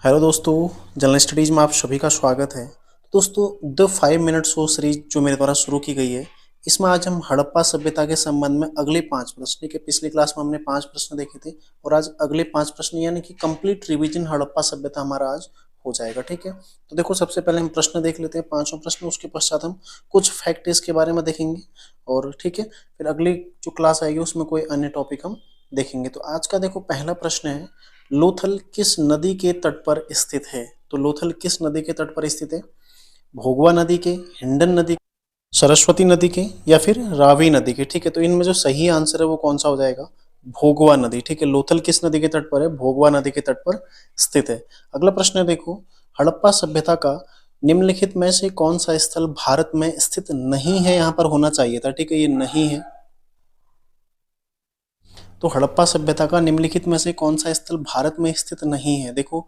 Hello दोस्तों, general studies में आप सभी का स्वागत है। दोस्तों, द 5 मिनट शो सीरीज जो मेरे द्वारा शुरू की गई है, इसमें आज हम हड़प्पा सभ्यता के संबंध में अगले 5 प्रश्न के पिछली क्लास में हमने 5 प्रश्न देखे थे और आज अगले 5 प्रश्न यानी कि कंप्लीट रिवीजन हड़प्पा सभ्यता हमारा आज हो जाएगा। ठीक है, तो देखो सबसे पहले हम प्रश्न देख लेते हैं, पांचों प्रश्न। उसके पश्चात हम कुछ फैक्ट इसके बारे में देखेंगे और ठीक है, फिर अगली जो क्लास आएगी उसमें कोई अन्य टॉपिक हम देखेंगे। तो आज का देखो पहला प्रश्न है, लोथल किस नदी के तट पर स्थित है? तो लोथल किस नदी के तट पर स्थित है? भोगवा नदी के, हिंडन नदी, सरस्वती नदी के या फिर रावी नदी के? ठीक है, तो इनमें जो सही आंसर है वो कौन सा हो जाएगा? भोगवा नदी। ठीक है, लोथल किस नदी के तट पर है? भोगवा नदी के तट पर स्थित है। अगला प्रश्न है देखो, हड़प्पा सभ्यता का निम्नलिखित में से कौन सा स्थल भारत में स्थित नहीं है? यहाँ पर होना चाहिए था, ठीक है, ये नहीं है। तो हड़प्पा सभ्यता का निम्नलिखित में से कौन सा स्थल भारत में स्थित नहीं है? देखो,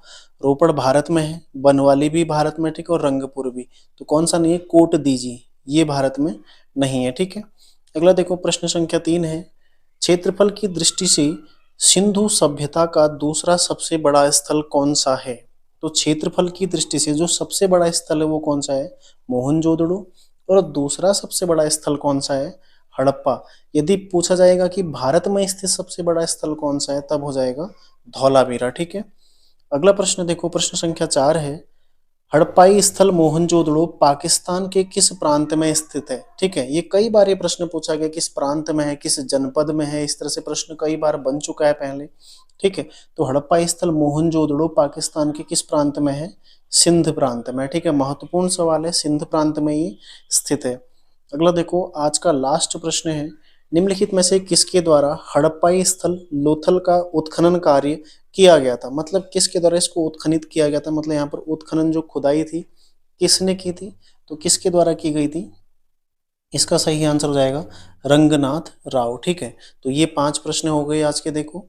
रोपड़ भारत में है, बनवाली भी भारत में, ठीक है, और रंगपुर भी। तो कौन सा नहीं है? कोट दीजी, ये भारत में नहीं है। ठीक है, अगला देखो प्रश्न संख्या 3 है, क्षेत्रफल की दृष्टि से सिंधु सभ्यता का दूसरा सबसे बड़ा स्थल कौन सा है? तो क्षेत्रफल की दृष्टि से जो सबसे बड़ा स्थल है वो कौन सा है? मोहनजोदड़ो। और दूसरा सबसे बड़ा स्थल कौन सा है? हड़प्पा। यदि पूछा जाएगा कि भारत में स्थित सबसे बड़ा स्थल कौन सा है, तब हो जाएगा धौलावीरा। ठीक है, अगला प्रश्न देखो, प्रश्न संख्या 4 है, हड़प्पाई स्थल मोहनजोदड़ो पाकिस्तान के किस प्रांत में स्थित है? ठीक है, ये कई बार ये प्रश्न पूछा गया, किस प्रांत में है, किस जनपद में है, इस तरह से प्रश्न कई बार बन चुका है पहले। ठीक है, तो हड़प्पा स्थल मोहनजोदड़ो पाकिस्तान के किस प्रांत में है? सिंध प्रांत में। ठीक है, महत्वपूर्ण सवाल है, सिंध प्रांत में ये स्थित है। अगला देखो, आज का लास्ट प्रश्न है, निम्नलिखित में से किसके द्वारा हड़प्पाई स्थल लोथल का उत्खनन कार्य किया गया था? मतलब किसके द्वारा इसको उत्खनित किया गया था? मतलब यहाँ पर उत्खनन जो खुदाई थी किसने की थी? तो किसके द्वारा की गई थी? इसका सही आंसर हो जाएगा रंगनाथ राव। ठीक है, तो ये 5 प्रश्न हो गए आज के। देखो,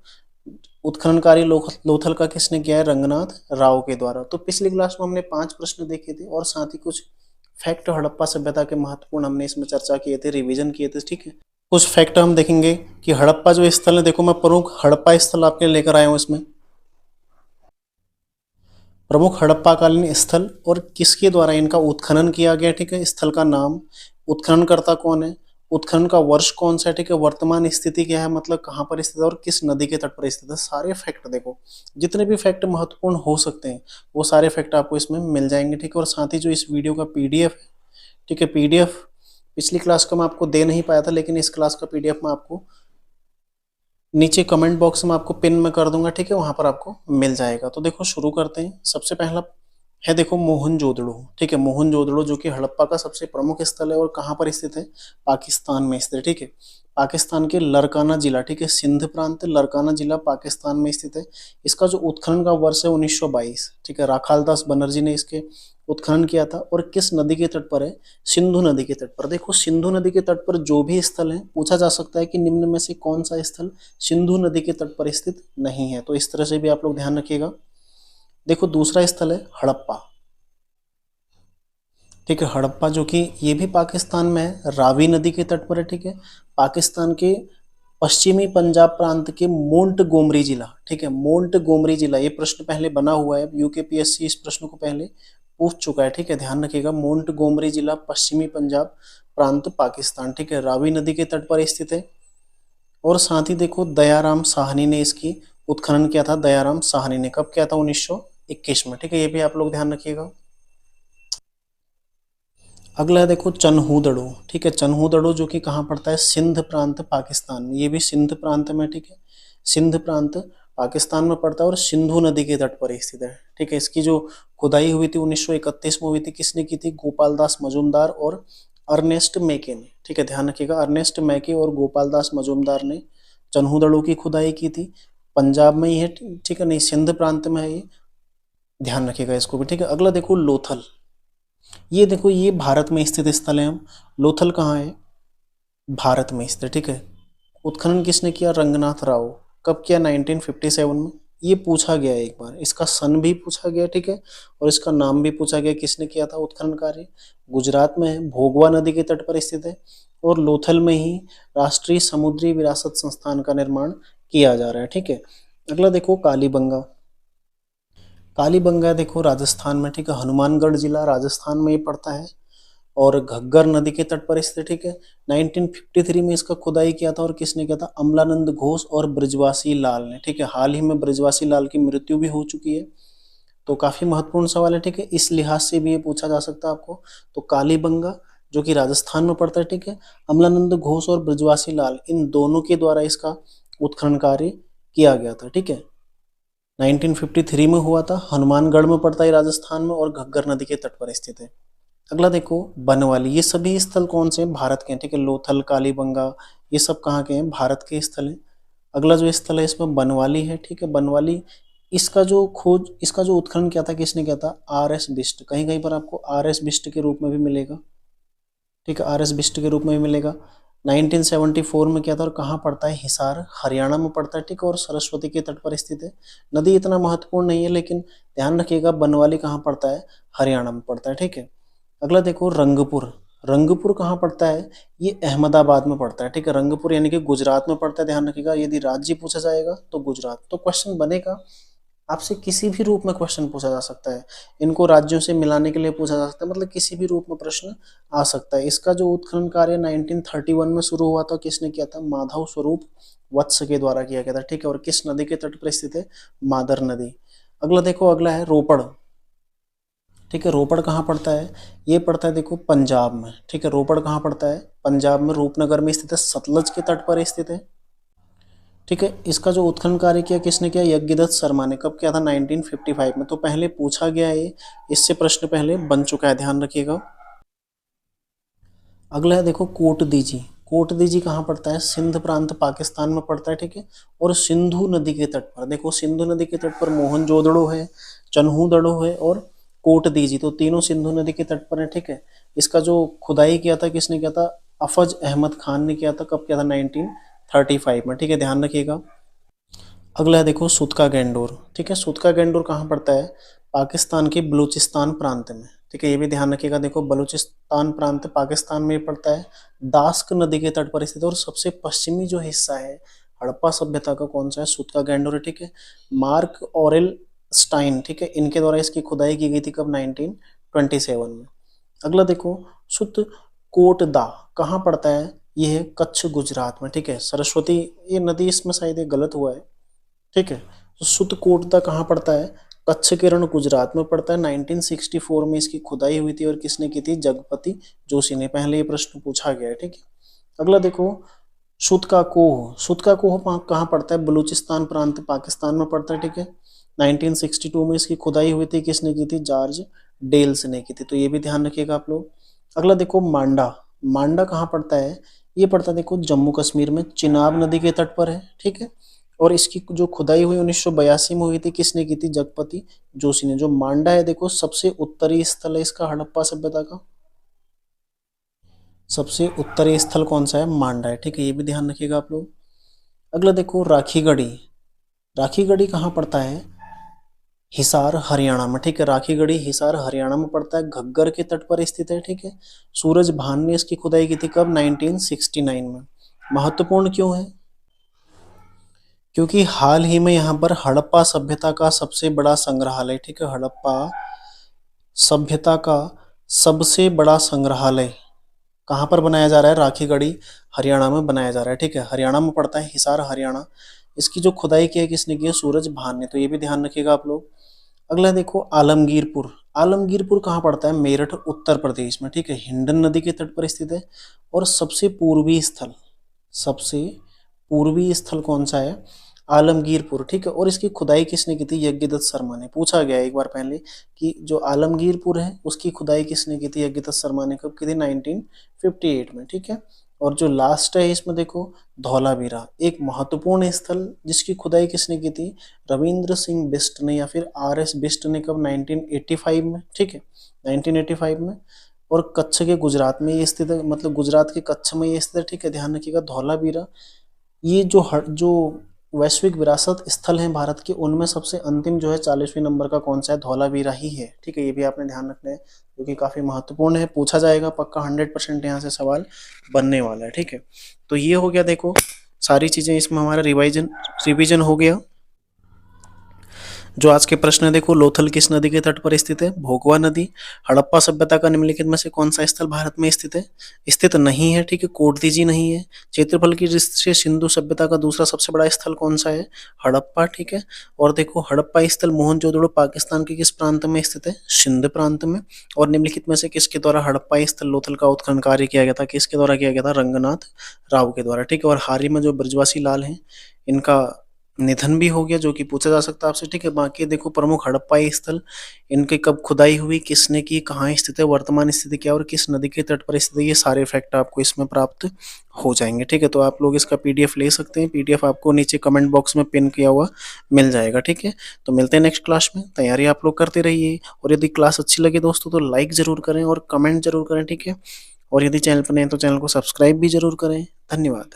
उत्खनन कार्य लोथल का किसने किया है? रंगनाथ राव के द्वारा। तो पिछली क्लास में हमने 5 प्रश्न देखे थे और साथ ही कुछ फैक्ट हड़प्पा सभ्यता के महत्वपूर्ण हमने इसमें चर्चा किए थे, रिवीजन किए थे। ठीक है, कुछ फैक्ट हम देखेंगे कि हड़प्पा जो स्थल है, देखो मैं प्रमुख हड़प्पा स्थल आपके लिए लेकर आया हूँ। इसमें प्रमुख हड़प्पाकालीन स्थल और किसके द्वारा इनका उत्खनन किया गया। ठीक है, स्थल का नाम, उत्खननकर्ता कौन है, उत्खनन का वर्ष कौन सा है, ठीक है, वर्तमान स्थिति क्या है, मतलब कहाँ पर स्थित है और किस नदी के तट पर स्थित है। सारे फैक्ट देखो, जितने भी फैक्ट महत्वपूर्ण हो सकते हैं वो सारे फैक्ट आपको इसमें मिल जाएंगे। ठीक है, और साथ ही जो इस वीडियो का पीडीएफ है, ठीक है, पीडीएफ पिछली क्लास का मैं आपको दे नहीं पाया था, लेकिन इस क्लास का पीडीएफ मैं आपको नीचे कमेंट बॉक्स में आपको पिन में कर दूंगा। ठीक है, वहां पर आपको मिल जाएगा। तो देखो शुरू करते हैं। सबसे पहला है देखो मोहनजोदड़ो। ठीक है, मोहनजोदड़ो जो कि हड़प्पा का सबसे प्रमुख स्थल है और कहाँ पर स्थित है? पाकिस्तान में स्थित है। ठीक है, पाकिस्तान के लरकाना जिला, ठीक है, सिंध प्रांत लरकाना जिला पाकिस्तान में स्थित है। इसका जो उत्खनन का वर्ष है 1922। ठीक है, राखालदास बनर्जी ने इसके उत्खनन किया था। और किस नदी के तट पर है? सिंधु नदी के तट पर। देखो, सिंधु नदी के तट पर जो भी स्थल है, पूछा जा सकता है कि निम्न में से कौन सा स्थल सिंधु नदी के तट पर स्थित नहीं है। तो इस तरह से भी आप लोग ध्यान रखिएगा। देखो, दूसरा स्थल है हड़प्पा। ठीक है, हड़प्पा जो कि ये भी पाकिस्तान में है, रावी नदी के तट पर है। ठीक है, पाकिस्तान के पश्चिमी पंजाब प्रांत के मोंट गोमरी जिला। ठीक है, मोंट गोमरी जिला, ये प्रश्न पहले बना हुआ है, यूकेपीएससी इस प्रश्न को पहले पूछ चुका है। ठीक है, ध्यान रखिएगा, मोंट गोमरी जिला पश्चिमी पंजाब प्रांत पाकिस्तान। ठीक है, रावी नदी के तट पर स्थित है। और साथ ही देखो, दयाराम साहनी ने इसकी उत्खनन किया था। दयाराम साहनी ने कब किया था? 1921 में। ठीक है, ये भी आप लोग ध्यान रखिएगा। अगला है देखो चन्हूदड़ो। ठीक है, चन्हूदड़ो जो कि कहाँ पड़ता है? सिंध प्रांत पाकिस्तान में। ये भी सिंध प्रांत में। ठीक है, सिंध प्रांत पाकिस्तान में पड़ता है और सिंधु नदी के तट पर स्थित है। ठीक है, इसकी जो खुदाई हुई थी 1931 में हुई थी, किसने की थी? गोपाल दास मजूमदार और अर्नेस्ट मैके ने। ठीक है, ध्यान रखिएगा, अर्नेस्ट मैके और गोपाल दास मजूमदार ने चन्हूदड़ो की खुदाई की थी। पंजाब में ही है। ठीक है, नहीं, सिंध प्रांत में है ये, ध्यान रखिएगा इसको भी। ठीक है, अगला देखो लोथल। ये देखो, ये भारत में स्थित स्थल है। हम लोथल कहाँ है? भारत में स्थित। ठीक है, उत्खनन किसने किया? रंगनाथ राव। कब किया? 1957 में। ये पूछा गया है एक बार, इसका सन भी पूछा गया। ठीक है, और इसका नाम भी पूछा गया, किसने किया था उत्खनन कार्य? गुजरात में है, भोगवा नदी के तट पर स्थित है। और लोथल में ही राष्ट्रीय समुद्री विरासत संस्थान का निर्माण किया जा रहा है। ठीक है, अगला देखो कालीबंगा। कालीबंगा देखो राजस्थान में, ठीक है, हनुमानगढ़ जिला राजस्थान में ये पड़ता है और घग्गर नदी के तट पर स्थित, ठीक है। 1953 में इसका खुदाई किया था और किसने किया था? अमलानंद घोष और ब्रजवासी लाल ने, ठीक है। हाल ही में ब्रजवासी लाल की मृत्यु भी हो चुकी है, तो काफी महत्वपूर्ण सवाल है, ठीक है। इस लिहाज से भी ये पूछा जा सकता है आपको। तो कालीबंगा जो कि राजस्थान में पड़ता है, ठीक है, अमलानंद घोष और ब्रजवासी लाल इन दोनों के द्वारा इसका उत्खनन कार्य किया गया था, ठीक है। 1953 में हुआ था, हनुमानगढ़ में पड़ता है राजस्थान में और घग्गर नदी के तट पर स्थित है। अगला देखो बनवाली, ये सभी स्थल कौन से हैं? भारत के हैं, ठीक है। लोथल, कालीबंगा, ये सब कहाँ के हैं? भारत के स्थल हैं। अगला जो स्थल है इसमें बनवाली है, ठीक है। बनवाली, इसका जो उत्खनन किया था किसने किया था? R S Bisht. कहीं कहीं पर आपको आर एस बिष्ट के रूप में भी मिलेगा, ठीक है, आर एस बिष्ट के रूप में भी मिलेगा। 1974 में किया था और कहाँ पड़ता है? हिसार, हरियाणा में पड़ता है, ठीक है, और सरस्वती के तट पर स्थित है। नदी इतना महत्वपूर्ण नहीं है, लेकिन ध्यान रखिएगा बनवाली कहाँ पड़ता है? हरियाणा में पड़ता है, ठीक है। अगला देखो रंगपुर, रंगपुर कहाँ पड़ता है? ये अहमदाबाद में पड़ता है, ठीक है। रंगपुर यानी कि गुजरात में पड़ता है, ध्यान रखिएगा। यदि राज्य पूछा जाएगा तो गुजरात। तो क्वेश्चन बनेगा आपसे, किसी भी रूप में क्वेश्चन पूछा जा सकता है, इनको राज्यों से मिलाने के लिए पूछा जा सकता है, मतलब किसी भी रूप में प्रश्न आ सकता है। इसका जो उत्खनन कार्य 1931 में शुरू हुआ था, किसने किया था? माधव स्वरूप वत्स के द्वारा किया गया था, ठीक है। और किस नदी के तट पर स्थित है? मादर नदी। अगला देखो, अगला है रोपड़, ठीक है। रोपड़ कहाँ पड़ता है? ये पड़ता है देखो पंजाब में, ठीक है। रोपड़ कहाँ पड़ता है? पंजाब में, रूपनगर में स्थित है, सतलज के तट पर स्थित है, ठीक है। इसका जो उत्खनन कार्य किया किसने किया? यज्ञदत्त शर्मा ने। कब किया था? 1955 में। तो पहले पूछा गया है, इससे प्रश्न पहले बन चुका है, ध्यान रखिएगा। अगला है देखो कोट दीजी, कोट दीजी कहाँ पड़ता है? सिंध प्रांत पाकिस्तान में पड़ता है, ठीक है। और सिंधु नदी के तट पर, देखो सिंधु नदी के तट पर मोहनजोदड़ो है, चन्हूदड़ो है और कोट दीजी, तो तीनों सिंधु नदी के तट पर है, ठीक है। इसका जो खुदाई किया था किसने किया था? अफज अहमद खान ने किया था। कब किया था? 1935 में, ठीक है, ध्यान रखिएगा। अगला है देखो सुतका गैंडोर, ठीक है। सुतका गैंडोर कहाँ पड़ता है? पाकिस्तान के बलूचिस्तान प्रांत में, ठीक है, ये भी ध्यान रखिएगा। देखो बलूचिस्तान प्रांत पाकिस्तान में पड़ता है, दास्क नदी के तट पर स्थित है। और सबसे पश्चिमी जो हिस्सा है हड़प्पा सभ्यता का कौन सा है? सुतका गैंडोर है, ठीक है। मार्क ऑरेल स्टाइन, ठीक है, इनके द्वारा इसकी खुदाई की गई थी। कब? 1927 में। अगला देखो सुत कोटदा कहाँ पड़ता है? ये है कच्छ गुजरात में, ठीक है। सरस्वती ये नदी, इसमें शायद ये गलत हुआ है, ठीक है। तो सुतकोटदा कहाँ पड़ता है? कच्छ किरण गुजरात में पड़ता है। 1964 में इसकी खुदाई हुई थी और किसने की थी? जगपति जोशी ने। पहले ये प्रश्न पूछा गया है, ठीक है। अगला देखो सुतका कोह, सुतका कोह कहाँ पड़ता है? बलूचिस्तान प्रांत पाकिस्तान में पड़ता है, ठीक है। 1962 में इसकी खुदाई हुई थी, किसने की थी? जॉर्ज डेल्स ने की थी। तो ये भी ध्यान रखिएगा आप लोग। अगला देखो मांडा, मांडा कहाँ पड़ता है? ये पड़ता है देखो जम्मू कश्मीर में, चिनाब नदी के तट पर है, ठीक है। और इसकी जो खुदाई हुई 1982 में हुई थी, किसने की थी? जगपति जोशी ने। जो मांडा है देखो सबसे उत्तरी स्थल है इसका हड़प्पा सभ्यता का, सबसे उत्तरी स्थल कौन सा है? मांडा है, ठीक है, ये भी ध्यान रखिएगा आप लोग। अगला देखो राखीगढ़ी, राखीगढ़ी कहाँ पड़ता है? हिसार हरियाणा में, ठीक है। राखीगढ़ी हिसार हरियाणा में पड़ता है, घग्गर के तट पर स्थित है, ठीक है। सूरज भान ने इसकी खुदाई की थी। कब? 1969 में। महत्वपूर्ण क्यों है? क्योंकि हाल ही में यहाँ पर हड़प्पा सभ्यता का सबसे बड़ा संग्रहालय, ठीक है, हड़प्पा सभ्यता का सबसे बड़ा संग्रहालय कहाँ पर बनाया जा रहा है? राखीगढ़ी हरियाणा में बनाया जा रहा है, ठीक है। हरियाणा में पड़ता है, हिसार हरियाणा। इसकी जो खुदाई की है किसने की है? सूरज भान ने। तो ये भी ध्यान रखिएगा आप लोग। अगला देखो आलमगीरपुर, आलमगीरपुर कहाँ पड़ता है? मेरठ उत्तर प्रदेश में, ठीक है। हिंडन नदी के तट पर स्थित है और सबसे पूर्वी स्थल, सबसे पूर्वी स्थल कौन सा है? आलमगीरपुर, ठीक है। और इसकी खुदाई किसने की थी? यज्ञदत्त शर्मा ने। पूछा गया एक बार पहले कि जो आलमगीरपुर है उसकी खुदाई किसने की थी? यज्ञदत्त शर्मा ने। कब की थी? 1958 में, ठीक है। और जो लास्ट है इसमें देखो धौलावीरा, एक महत्वपूर्ण स्थल जिसकी खुदाई किसने की थी? रविंद्र सिंह बिष्ट ने या फिर आर एस बिष्ट ने। कब? 1985 में, ठीक है, 1985 में। और कच्छ के गुजरात में ये स्थित है, मतलब गुजरात के कच्छ में ये स्थित है, ठीक है, ध्यान रखिएगा। धौलावीरा ये जो वैश्विक विरासत स्थल हैं भारत के, उनमें सबसे अंतिम जो है 40वें नंबर का कौन सा है? धौलावीरा ही है, ठीक है। ये भी आपने ध्यान रखना है क्योंकि काफी महत्वपूर्ण है, पूछा जाएगा पक्का, 100% यहाँ से सवाल बनने वाला है, ठीक है। तो ये हो गया देखो सारी चीजें, इसमें हमारा रिवाइजन रिवीजन हो गया। जो आज के प्रश्न है देखो, लोथल किस नदी के तट पर स्थित है? भोगवा नदी। हड़प्पा सभ्यता का निम्नलिखित में से कौन सा स्थल भारत में स्थित है? स्थित नहीं है, ठीक है, कोटदीजी नहीं है। क्षेत्रफल की दृष्टि से सिंधु सभ्यता का दूसरा सबसे बड़ा स्थल कौन सा है? हड़प्पा, ठीक है। और देखो हड़प्पा स्थल मोहनजोदड़ो पाकिस्तान के किस प्रांत में स्थित है? सिंध प्रांत में। और निम्नलिखित में से किसके द्वारा हड़प्पा स्थल लोथल का उत्खनन कार्य किया गया था? किसके द्वारा किया गया था? रंगनाथ राव के द्वारा, ठीक है। और हाल ही में जो ब्रजवासी लाल हैं, इनका निधन भी हो गया, जो कि पूछा जा सकता है आपसे, ठीक है। बाकी देखो प्रमुख हड़प्पाई स्थल, इनकी कब खुदाई हुई, किसने की, कहाँ स्थित है, वर्तमान स्थिति क्या है और किस नदी के तट पर स्थित है, ये सारे फैक्ट आपको इसमें प्राप्त हो जाएंगे, ठीक है। तो आप लोग इसका पीडीएफ ले सकते हैं, पीडीएफ आपको नीचे कमेंट बॉक्स में पिन किया हुआ मिल जाएगा, ठीक है। तो मिलते हैं नेक्स्ट क्लास में, तैयारी आप लोग करते रहिए। और यदि क्लास अच्छी लगे दोस्तों तो लाइक जरूर करें और कमेंट जरूर करें, ठीक है। और यदि चैनल पर नए हैं तो चैनल को सब्सक्राइब भी जरूर करें। धन्यवाद।